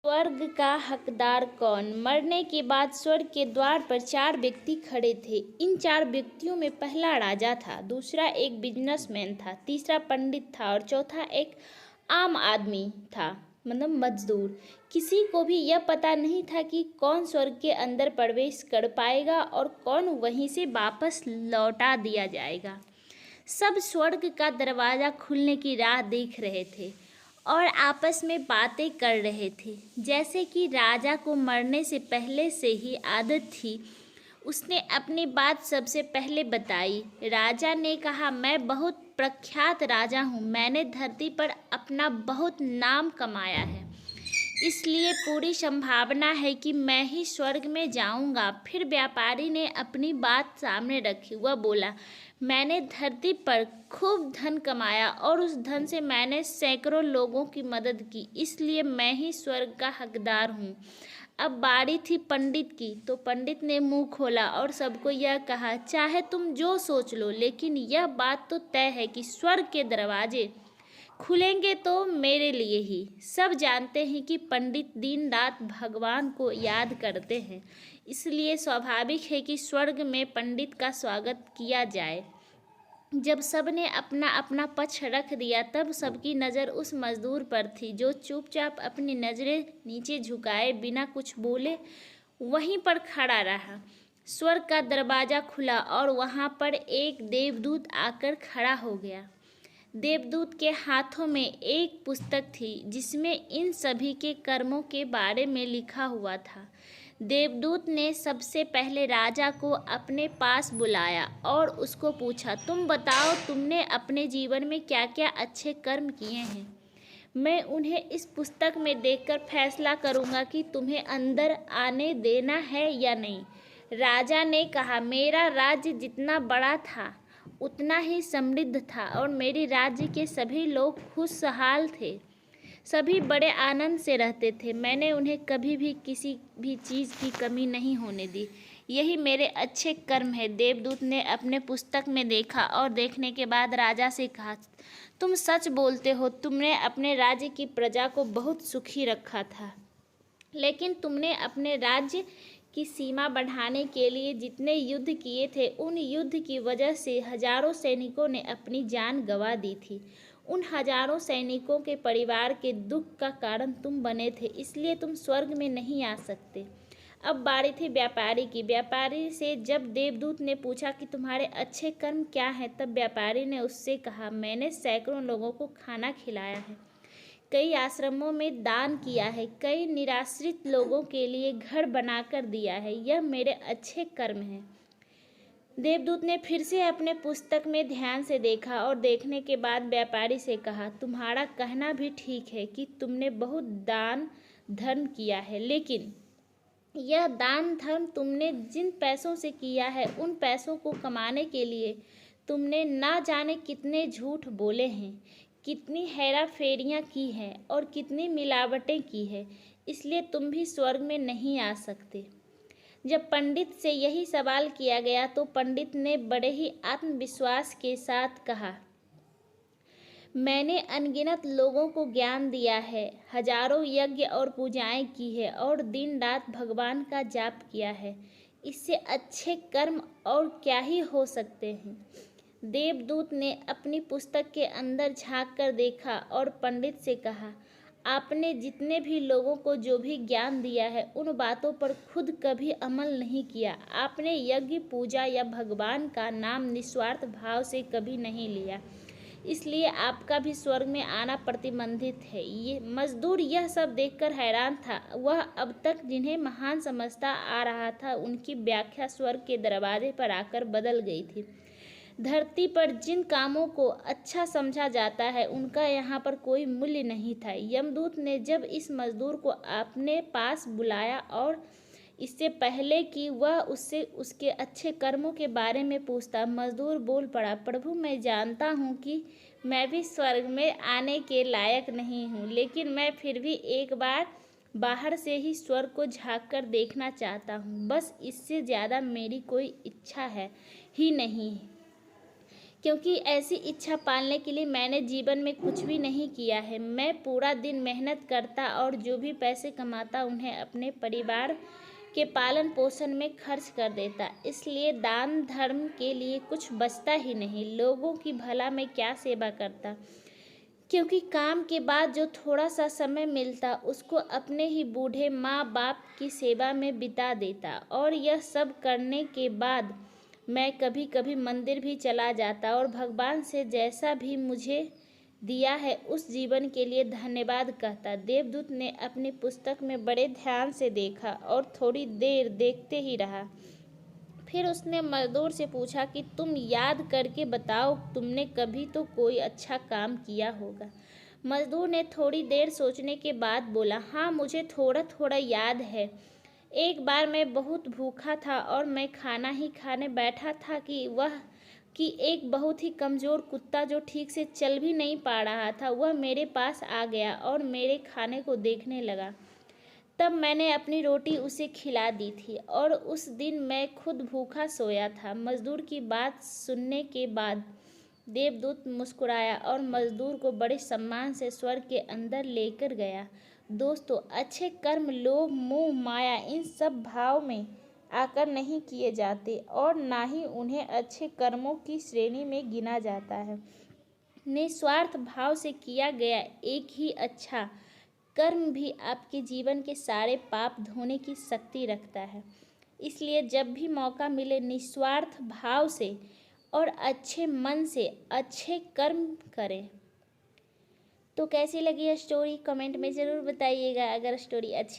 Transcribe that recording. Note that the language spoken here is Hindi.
स्वर्ग का हकदार कौन। मरने के बाद स्वर्ग के द्वार पर 4 व्यक्ति खड़े थे। इन 4 व्यक्तियों में पहला राजा था, दूसरा एक बिजनेसमैन था, तीसरा पंडित था और चौथा एक आम आदमी था, मतलब मजदूर। किसी को भी यह पता नहीं था कि कौन स्वर्ग के अंदर प्रवेश कर पाएगा और कौन वहीं से वापस लौटा दिया जाएगा। सब स्वर्ग का दरवाज़ा खुलने की राह देख रहे थे और आपस में बातें कर रहे थे। जैसे कि राजा को मरने से पहले से ही आदत थी, उसने अपनी बात सबसे पहले बताई। राजा ने कहा, मैं बहुत प्रख्यात राजा हूँ, मैंने धरती पर अपना बहुत नाम कमाया है, इसलिए पूरी संभावना है कि मैं ही स्वर्ग में जाऊंगा। फिर व्यापारी ने अपनी बात सामने रखी। वह बोला, मैंने धरती पर खूब धन कमाया और उस धन से मैंने सैकड़ों लोगों की मदद की, इसलिए मैं ही स्वर्ग का हकदार हूँ। अब बारी थी पंडित की, तो पंडित ने मुंह खोला और सबको यह कहा, चाहे तुम जो सोच लो, लेकिन यह बात तो तय है कि स्वर्ग के दरवाजे खुलेंगे तो मेरे लिए ही। सब जानते हैं कि पंडित दिन रात भगवान को याद करते हैं, इसलिए स्वाभाविक है कि स्वर्ग में पंडित का स्वागत किया जाए। जब सब ने अपना अपना पक्ष रख दिया, तब सबकी नज़र उस मजदूर पर थी जो चुपचाप अपनी नज़रें नीचे झुकाए बिना कुछ बोले वहीं पर खड़ा रहा। स्वर्ग का दरवाज़ा खुला और वहाँ पर एक देवदूत आकर खड़ा हो गया। देवदूत के हाथों में एक पुस्तक थी जिसमें इन सभी के कर्मों के बारे में लिखा हुआ था। देवदूत ने सबसे पहले राजा को अपने पास बुलाया और उसको पूछा, तुम बताओ, तुमने अपने जीवन में क्या क्या अच्छे कर्म किए हैं। मैं उन्हें इस पुस्तक में देखकर फैसला करूंगा कि तुम्हें अंदर आने देना है या नहीं। राजा ने कहा, मेरा राज्य जितना बड़ा था उतना ही समृद्ध था और मेरे राज्य के सभी लोग खुशहाल थे। सभी बड़े आनंद से रहते थे। मैंने उन्हें कभी भी किसी भी चीज़ की कमी नहीं होने दी। यही मेरे अच्छे कर्म है। देवदूत ने अपने पुस्तक में देखा और देखने के बाद राजा से कहा, तुम सच बोलते हो, तुमने अपने राज्य की प्रजा को बहुत सुखी रखा था, लेकिन तुमने अपने राज्य की सीमा बढ़ाने के लिए जितने युद्ध किए थे, उन युद्ध की वजह से हजारों सैनिकों ने अपनी जान गंवा दी थी। उन हजारों सैनिकों के परिवार के दुख का कारण तुम बने थे, इसलिए तुम स्वर्ग में नहीं आ सकते। अब बारी थी व्यापारी की। व्यापारी से जब देवदूत ने पूछा कि तुम्हारे अच्छे कर्म क्या हैं, तब व्यापारी ने उससे कहा, मैंने सैकड़ों लोगों को खाना खिलाया है, कई आश्रमों में दान किया है, कई निराश्रित लोगों के लिए घर बनाकर दिया है, यह मेरे अच्छे कर्म हैं। देवदूत ने फिर से अपने पुस्तक में ध्यान से देखा और देखने के बाद व्यापारी से कहा, तुम्हारा कहना भी ठीक है कि तुमने बहुत दान धर्म किया है, लेकिन यह दान धर्म तुमने जिन पैसों से किया है, उन पैसों को कमाने के लिए तुमने ना जाने कितने झूठ बोले हैं, कितनी हेरा फेरियाँ की हैं और कितनी मिलावटें की हैं, इसलिए तुम भी स्वर्ग में नहीं आ सकते। जब पंडित से यही सवाल किया गया तो पंडित ने बड़े ही आत्मविश्वास के साथ कहा, मैंने अनगिनत लोगों को ज्ञान दिया है, हजारों यज्ञ और पूजाएं की है और दिन रात भगवान का जाप किया है, इससे अच्छे कर्म और क्या ही हो सकते हैं। देवदूत ने अपनी पुस्तक के अंदर झांक कर देखा और पंडित से कहा, आपने जितने भी लोगों को जो भी ज्ञान दिया है, उन बातों पर खुद कभी अमल नहीं किया। आपने यज्ञ पूजा या भगवान का नाम निस्वार्थ भाव से कभी नहीं लिया, इसलिए आपका भी स्वर्ग में आना प्रतिबंधित है। ये मजदूर यह सब देखकर हैरान था। वह अब तक जिन्हें महान समझता आ रहा था, उनकी व्याख्या स्वर्ग के दरवाजे पर आकर बदल गई थी। धरती पर जिन कामों को अच्छा समझा जाता है, उनका यहाँ पर कोई मूल्य नहीं था। यमदूत ने जब इस मजदूर को अपने पास बुलाया और इससे पहले कि वह उससे उसके अच्छे कर्मों के बारे में पूछता, मजदूर बोल पड़ा, प्रभु, मैं जानता हूँ कि मैं भी स्वर्ग में आने के लायक नहीं हूँ, लेकिन मैं फिर भी एक बार बाहर से ही स्वर्ग को झाँक कर देखना चाहता हूँ। बस इससे ज़्यादा मेरी कोई इच्छा है ही नहीं क्योंकि ऐसी इच्छा पालने के लिए मैंने जीवन में कुछ भी नहीं किया है। मैं पूरा दिन मेहनत करता और जो भी पैसे कमाता उन्हें अपने परिवार के पालन पोषण में खर्च कर देता। इसलिए दान धर्म के लिए कुछ बचता ही नहीं। लोगों की भला मैं क्या सेवा करता, क्योंकि काम के बाद जो थोड़ा सा समय मिलता उसको अपने ही बूढ़े माँ बाप की सेवा में बिता देता। और यह सब करने के बाद मैं कभी कभी मंदिर भी चला जाता और भगवान से जैसा भी मुझे दिया है उस जीवन के लिए धन्यवाद कहता। देवदूत ने अपनी पुस्तक में बड़े ध्यान से देखा और थोड़ी देर देखते ही रहा। फिर उसने मजदूर से पूछा कि तुम याद करके बताओ, तुमने कभी तो कोई अच्छा काम किया होगा। मजदूर ने थोड़ी देर सोचने के बाद बोला, हाँ मुझे थोड़ा थोड़ा याद है। एक बार मैं बहुत भूखा था और मैं खाना ही खाने बैठा था कि एक बहुत ही कमज़ोर कुत्ता जो ठीक से चल भी नहीं पा रहा था वह मेरे पास आ गया और मेरे खाने को देखने लगा। तब मैंने अपनी रोटी उसे खिला दी थी और उस दिन मैं खुद भूखा सोया था। मजदूर की बात सुनने के बाद देवदूत मुस्कुराया और मजदूर को बड़े सम्मान से स्वर्ग के अंदर लेकर गया। दोस्तों, अच्छे कर्म लोभ मोह माया इन सब भाव में आकर नहीं किए जाते और ना ही उन्हें अच्छे कर्मों की श्रेणी में गिना जाता है। निस्वार्थ भाव से किया गया एक ही अच्छा कर्म भी आपके जीवन के सारे पाप धोने की शक्ति रखता है। इसलिए जब भी मौका मिले निस्वार्थ भाव से और अच्छे मन से अच्छे कर्म करें। तो कैसी लगी यह स्टोरी कमेंट में ज़रूर बताइएगा। अगर स्टोरी अच्छी